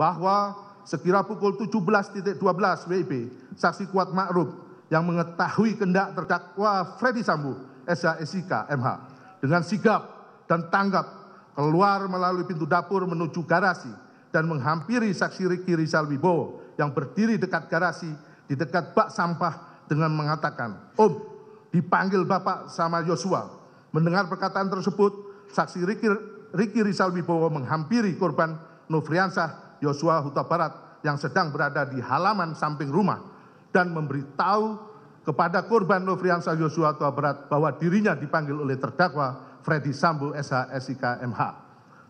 bahwa sekira pukul 17.12 WIB, saksi Kuat Ma'ruf yang mengetahui kehendak terdakwa Ferdy Sambo SH/SIK MH dengan sigap dan tanggap keluar melalui pintu dapur menuju garasi dan menghampiri saksi Ricky Rizal Wibowo yang berdiri dekat garasi di dekat bak sampah dengan mengatakan, "Om, dipanggil Bapak sama Yosua." Mendengar perkataan tersebut, saksi Ricky Rizal Wibowo menghampiri korban Nofriansah Yosua Huta Barat yang sedang berada di halaman samping rumah dan memberitahu kepada korban Nofriansah Yosua Huta Barat bahwa dirinya dipanggil oleh terdakwa Ferdy Sambo SH/SIK MH.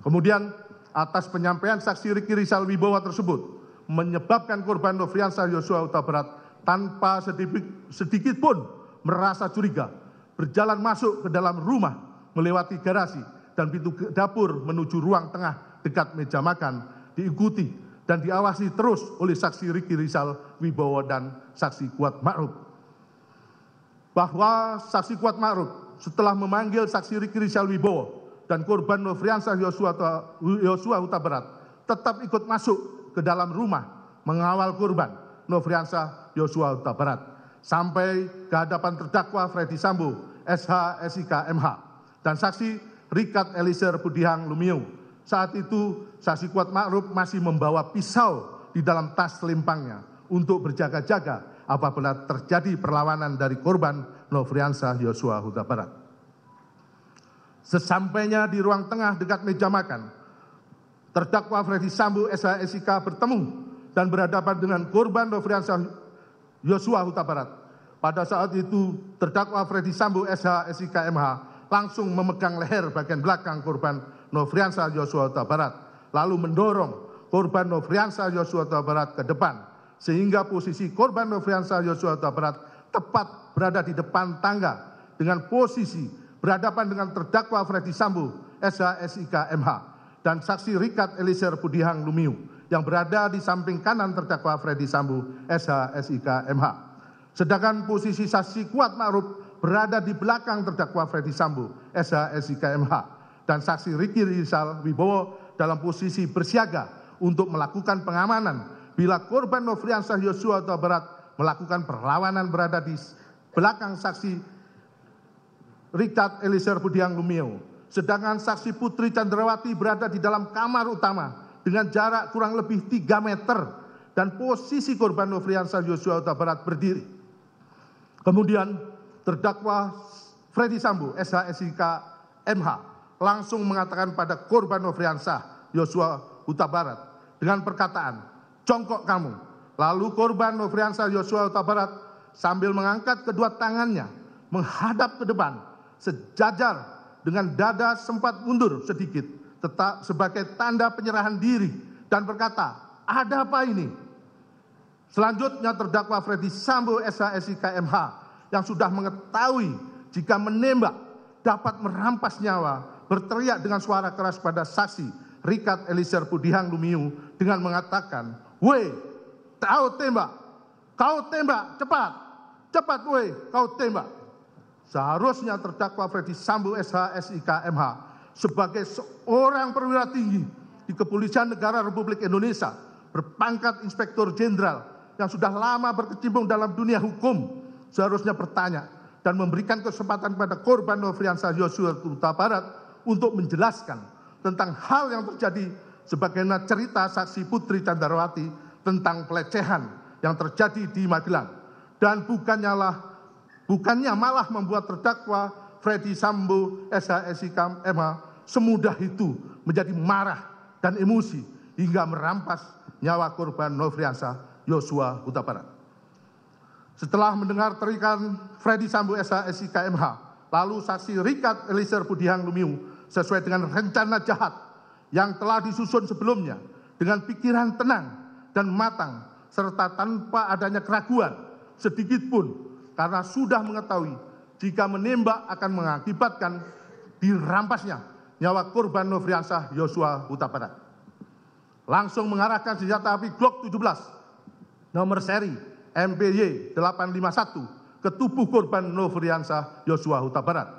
Kemudian atas penyampaian saksi Ricky Rizal Wibowo tersebut menyebabkan korban Nofriansah Yosua Huta Barat tanpa sedikit pun merasa curiga berjalan masuk ke dalam rumah melewati garasi dan pintu dapur menuju ruang tengah dekat meja makan, diikuti dan diawasi terus oleh saksi Ricky Rizal Wibowo dan saksi Kuat Ma'ruf. Bahwa saksi Kuat Ma'ruf setelah memanggil saksi Ricky Rizal Wibowo dan korban Nofriansah Yosua Huta Barat tetap ikut masuk ke dalam rumah mengawal korban Nofriansah Yosua Huta Barat sampai ke hadapan terdakwa Ferdy Sambo SH/SIK MH dan saksi Richard Eliezer Budihang Lumiu. Saat itu saksi Kuat Ma'ruf masih membawa pisau di dalam tas selempangnya untuk berjaga-jaga apabila terjadi perlawanan dari korban Nofriansah Yosua Huta Barat. Sesampainya di ruang tengah dekat meja makan, terdakwa Ferdy Sambo SH/SIK bertemu dan berhadapan dengan korban Nofriansah Yosua Huta Barat. Pada saat itu terdakwa Ferdy Sambo SH/SIK MH langsung memegang leher bagian belakang korban Nofriansah Yosua Huta Barat, lalu mendorong korban Nofriansah Yosua Huta Barat ke depan, sehingga posisi korban Nofriansah Yosua Huta Barat tepat berada di depan tangga dengan posisi berhadapan dengan terdakwa Ferdy Sambo SH/SIK MH dan saksi Richard Eliezer Budihang Lumiu yang berada di samping kanan terdakwa Ferdy Sambo SH/SIK MH. Sedangkan posisi saksi Kuat Ma'ruf berada di belakang terdakwa Ferdy Sambo SH/SIK MH dan saksi Ricky Rizal Wibowo dalam posisi bersiaga untuk melakukan pengamanan bila korban Nofriansah Yosua Huta Barat melakukan perlawanan berada di belakang saksi Richard Eliezer Budihang Lumiu. Sedangkan saksi Putri Chandrawati berada di dalam kamar utama dengan jarak kurang lebih 3 meter dan posisi korban Nofriansah Yosua Huta Barat berdiri. Kemudian terdakwa Ferdy Sambo SH/SIK MH langsung mengatakan pada korban Nofriansah Yosua Huta Barat dengan perkataan, "Jongkok kamu." Lalu korban Nofriansah Yosua Huta Barat sambil mengangkat kedua tangannya menghadap ke depan sejajar dengan dada sempat mundur sedikit tetap sebagai tanda penyerahan diri dan berkata, "Ada apa ini?" Selanjutnya terdakwa Ferdy Sambo SH/SIK MH yang sudah mengetahui jika menembak dapat merampas nyawa berteriak dengan suara keras pada saksi Richard Eliezer Budihang Lumiu dengan mengatakan, "Weh, kau tembak, cepat, cepat weh, kau tembak." Seharusnya terdakwa Ferdy Sambo SH/SIK MH sebagai seorang perwira tinggi di Kepolisian Negara Republik Indonesia berpangkat Inspektur Jenderal yang sudah lama berkecimpung dalam dunia hukum seharusnya bertanya dan memberikan kesempatan pada korban Nofriansah Yosua Huta Barat untuk menjelaskan tentang hal yang terjadi sebagaimana cerita saksi Putri Chandrawati tentang pelecehan yang terjadi di Magelang dan bukannya malah membuat terdakwa Ferdy Sambo SH/SIK MH semudah itu menjadi marah dan emosi hingga merampas nyawa korban Nofriansah Yosua Huta Barat. Setelah mendengar teriakan Ferdy Sambo SH/SIK MH, lalu saksi Richard Eliezer Budihang Lumiu sesuai dengan rencana jahat yang telah disusun sebelumnya dengan pikiran tenang dan matang serta tanpa adanya keraguan sedikit pun karena sudah mengetahui jika menembak akan mengakibatkan dirampasnya nyawa korban Nofriansah Yosua Huta Barat. Langsung mengarahkan senjata api Glock 17 nomor seri MPY 851 ke tubuh korban Nofriansah Yosua Huta Barat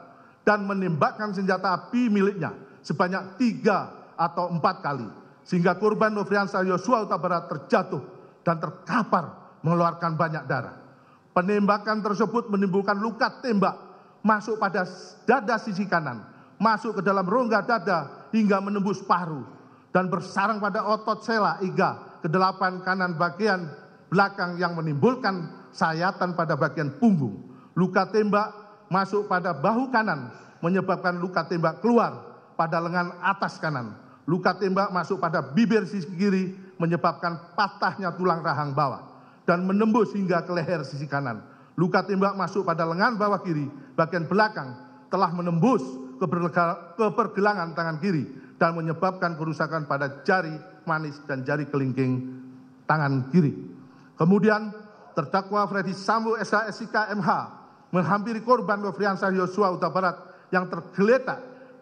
dan menembakkan senjata api miliknya sebanyak 3 atau 4 kali sehingga korban Nofriansah Yosua Huta Barat terjatuh dan terkapar mengeluarkan banyak darah. Penembakan tersebut menimbulkan luka tembak masuk pada dada sisi kanan, masuk ke dalam rongga dada hingga menembus paru, dan bersarang pada otot sela iga ke-8 kanan bagian belakang yang menimbulkan sayatan pada bagian punggung. Luka tembak masuk pada bahu kanan menyebabkan luka tembak keluar pada lengan atas kanan. Luka tembak masuk pada bibir sisi kiri menyebabkan patahnya tulang rahang bawah dan menembus hingga ke leher sisi kanan. Luka tembak masuk pada lengan bawah kiri bagian belakang telah menembus ke pergelangan tangan kiri dan menyebabkan kerusakan pada jari manis dan jari kelingking tangan kiri. Kemudian terdakwa Freddy Sambo SH/SIK MH menghampiri korban Nofriansah Yosua Huta Barat yang tergeletak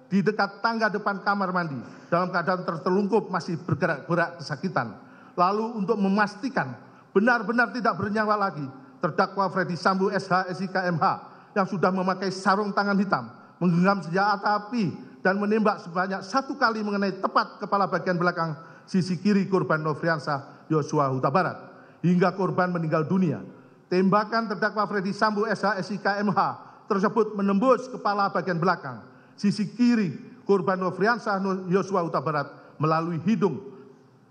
di dekat tangga depan kamar mandi dalam keadaan tertelungkup masih bergerak-gerak kesakitan. Lalu untuk memastikan benar-benar tidak bernyawa lagi, terdakwa Freddy Sambo SH/SIK MH yang sudah memakai sarung tangan hitam, menggenggam senjata api dan menembak sebanyak 1 kali mengenai tepat kepala bagian belakang sisi kiri korban Nofriansah Yosua Huta Barat hingga korban meninggal dunia. Tembakan terdakwa Freddy Sambo SH/SIK MH tersebut menembus kepala bagian belakang sisi kiri korban Nofriansah Yosua Huta Barat melalui hidung,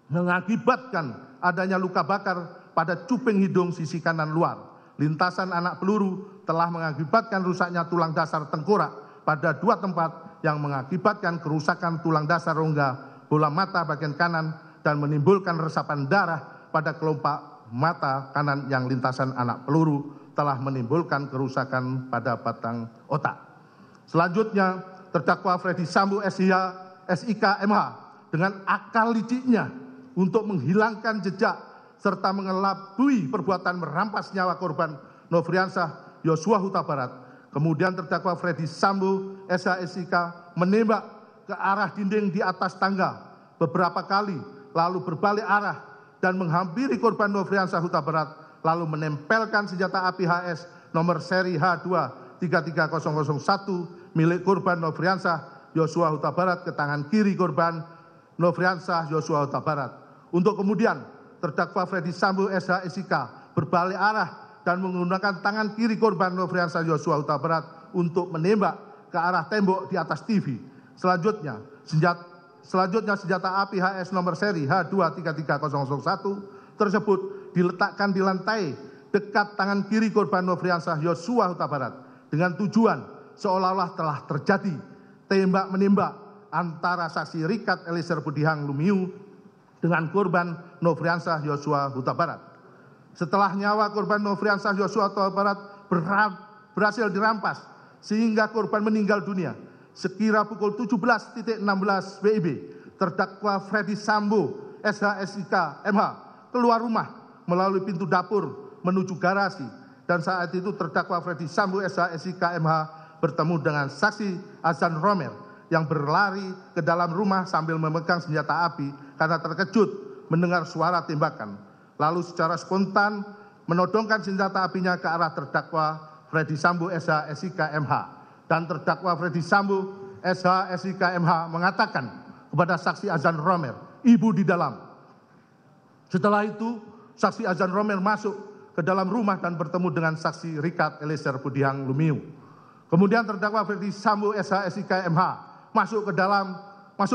mengakibatkan adanya luka bakar pada cuping hidung sisi kanan luar. Lintasan anak peluru telah mengakibatkan rusaknya tulang dasar tengkorak pada 2 tempat yang mengakibatkan kerusakan tulang dasar rongga bola mata bagian kanan dan menimbulkan resapan darah pada kelopak mata kanan yang lintasan anak peluru telah menimbulkan kerusakan pada batang otak. Selanjutnya, terdakwa Freddy Sambo SH/SIK MH dengan akal liciknya untuk menghilangkan jejak serta mengelabui perbuatan merampas nyawa korban Nofriansah Yosua Huta Barat. Kemudian terdakwa Freddy Sambo SH/SIK menembak ke arah dinding di atas tangga beberapa kali, lalu berbalik arah dan menghampiri korban Nofriansah Huta Barat, lalu menempelkan senjata api HS nomor seri H2-33001 milik korban Nofriansah Yosua Huta Barat ke tangan kiri korban Nofriansah Yosua Huta Barat. Untuk kemudian terdakwa Freddy Sambo SH/SIK berbalik arah dan menggunakan tangan kiri korban Nofriansah Yosua Huta Barat untuk menembak ke arah tembok di atas TV. Selanjutnya senjata api HS nomor seri H2-33001 tersebut diletakkan di lantai dekat tangan kiri korban Nofriansah Yosua Huta Barat dengan tujuan seolah-olah telah terjadi tembak-menembak antara saksi Richard Eliezer Budihang Lumiu dengan korban Nofriansah Yosua Huta Barat. Setelah nyawa korban Nofriansah Yosua Huta Barat berhasil dirampas sehingga korban meninggal dunia, sekira pukul 17.16 WIB, terdakwa Freddy Sambo SH/SIK MH keluar rumah melalui pintu dapur menuju garasi, dan saat itu terdakwa Freddy Sambo SH/SIK MH bertemu dengan saksi Azan Romer yang berlari ke dalam rumah sambil memegang senjata api karena terkejut mendengar suara tembakan. Lalu secara spontan menodongkan senjata apinya ke arah terdakwa Freddy Sambo SH/SIK MH. Dan terdakwa Freddy Sambo SH/SIK MH mengatakan kepada saksi Azan Romer, "Ibu di dalam." Setelah itu, saksi Azan Romer masuk ke dalam rumah dan bertemu dengan saksi Richard Eliezer Budihang Lumiu. Kemudian terdakwa Freddy Sambo SH/SIK MH masuk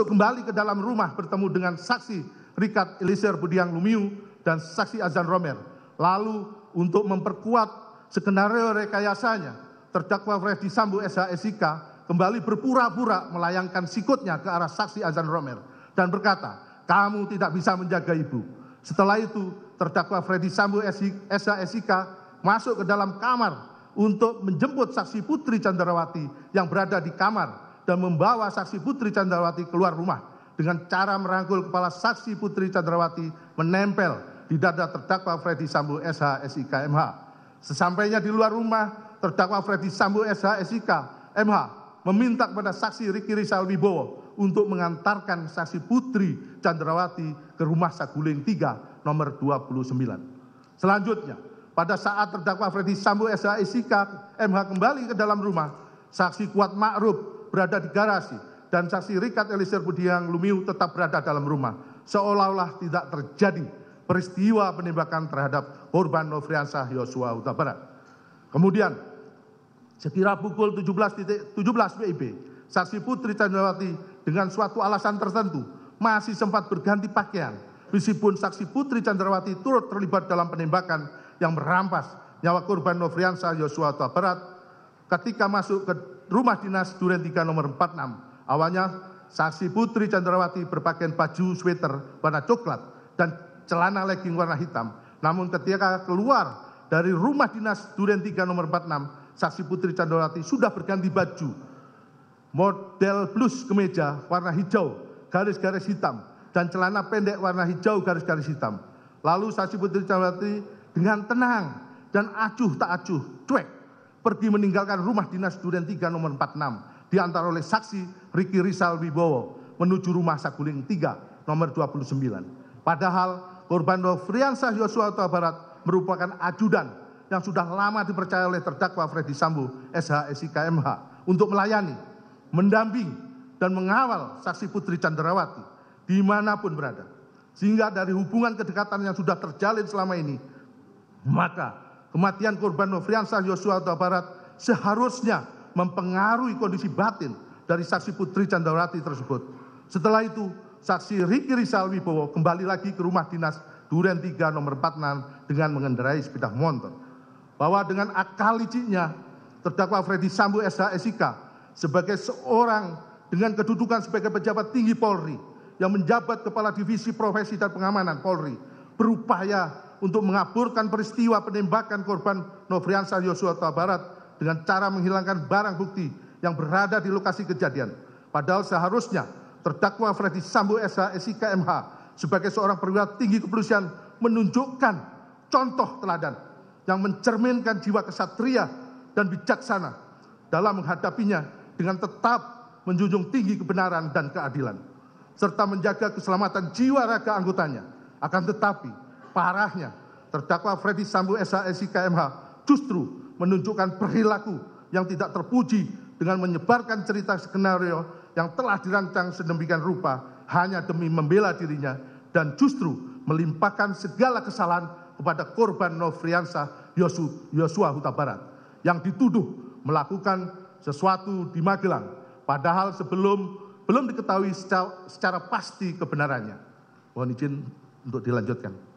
kembali ke dalam rumah bertemu dengan saksi Richard Eliezer Budihang Lumiu dan saksi Azan Romer. Lalu untuk memperkuat skenario rekayasanya, terdakwa Freddy Sambo SH/SIK kembali berpura-pura melayangkan sikutnya ke arah saksi Azan Romer dan berkata, "Kamu tidak bisa menjaga ibu." Setelah itu, terdakwa Freddy Sambo SH/SIK masuk ke dalam kamar untuk menjemput saksi Putri Candrawati yang berada di kamar dan membawa saksi Putri Candrawati keluar rumah dengan cara merangkul kepala saksi Putri Candrawati menempel di dada terdakwa Freddy Sambo SH/SIK MH. Sesampainya di luar rumah, terdakwa Freddy Sambo SH/SIK MH meminta kepada saksi Riki Rizal Wibowo untuk mengantarkan saksi Putri Candrawati ke rumah Saguling 3 nomor 29. Selanjutnya, pada saat terdakwa Freddy Sambo SH/SIK MH kembali ke dalam rumah, saksi Kuat Ma'ruf berada di garasi dan saksi Richard Eliezer Budihang Lumiu tetap berada dalam rumah. seolah-olah tidak terjadi peristiwa penembakan terhadap korban Nofriansah Yosua Huta Barat. Kemudian, sekira pukul 17.17 WIB, saksi Putri Candrawati dengan suatu alasan tertentu masih sempat berganti pakaian, meskipun saksi Putri Candrawati turut terlibat dalam penembakan yang merampas nyawa korban Nofriansah Yosua Huta Barat ketika masuk ke rumah dinas Duren 3 nomor 46. Awalnya saksi Putri Candrawati berpakaian baju sweater warna coklat dan celana legging warna hitam. Namun ketika keluar dari rumah dinas Duren 3 nomor 46, saksi Putri Candrawati sudah berganti baju model blus kemeja warna hijau garis-garis hitam dan celana pendek warna hijau garis-garis hitam. Lalu saksi Putri Candrawati dengan tenang dan acuh tak acuh cuek pergi meninggalkan rumah dinas Duren 3 nomor 46 diantar oleh saksi Ricky Rizal Wibowo menuju rumah Saguling 3 nomor 29. Padahal korban Nofriansah Yosua Huta Barat merupakan ajudan yang sudah lama dipercaya oleh terdakwa Freddy Sambo SH SIK MH untuk melayani, mendampingi dan mengawal saksi Putri Candrawati dimanapun berada. Sehingga dari hubungan kedekatan yang sudah terjalin selama ini, maka kematian korban Nofriansah Yosua Huta Barat seharusnya mempengaruhi kondisi batin dari saksi Putri Candrawati tersebut. Setelah itu, saksi Ricky Rizal Wibowo kembali lagi ke rumah dinas Duren 3 nomor 46 dengan mengendarai sepeda motor. Bahwa dengan akal liciknya, terdakwa Freddy Sambo SH SIK sebagai seorang dengan kedudukan sebagai pejabat tinggi Polri yang menjabat Kepala Divisi Profesi dan Pengamanan Polri berupaya untuk mengaburkan peristiwa penembakan korban Nofriansah Yosua Huta Barat dengan cara menghilangkan barang bukti yang berada di lokasi kejadian. Padahal seharusnya terdakwa Freddy Sambo SH SIK MH sebagai seorang perwira tinggi kepolisian menunjukkan contoh teladan yang mencerminkan jiwa kesatria dan bijaksana dalam menghadapinya dengan tetap menjunjung tinggi kebenaran dan keadilan, serta menjaga keselamatan jiwa raga anggotanya. Akan tetapi, parahnya, terdakwa Freddy Sambo SH SIK MH justru menunjukkan perilaku yang tidak terpuji dengan menyebarkan cerita skenario yang telah dirancang sedemikian rupa hanya demi membela dirinya dan justru melimpahkan segala kesalahan kepada korban Nofriansah Yosua Huta Barat yang dituduh melakukan sesuatu di Magelang, padahal belum diketahui secara pasti kebenarannya. Mohon izin untuk dilanjutkan.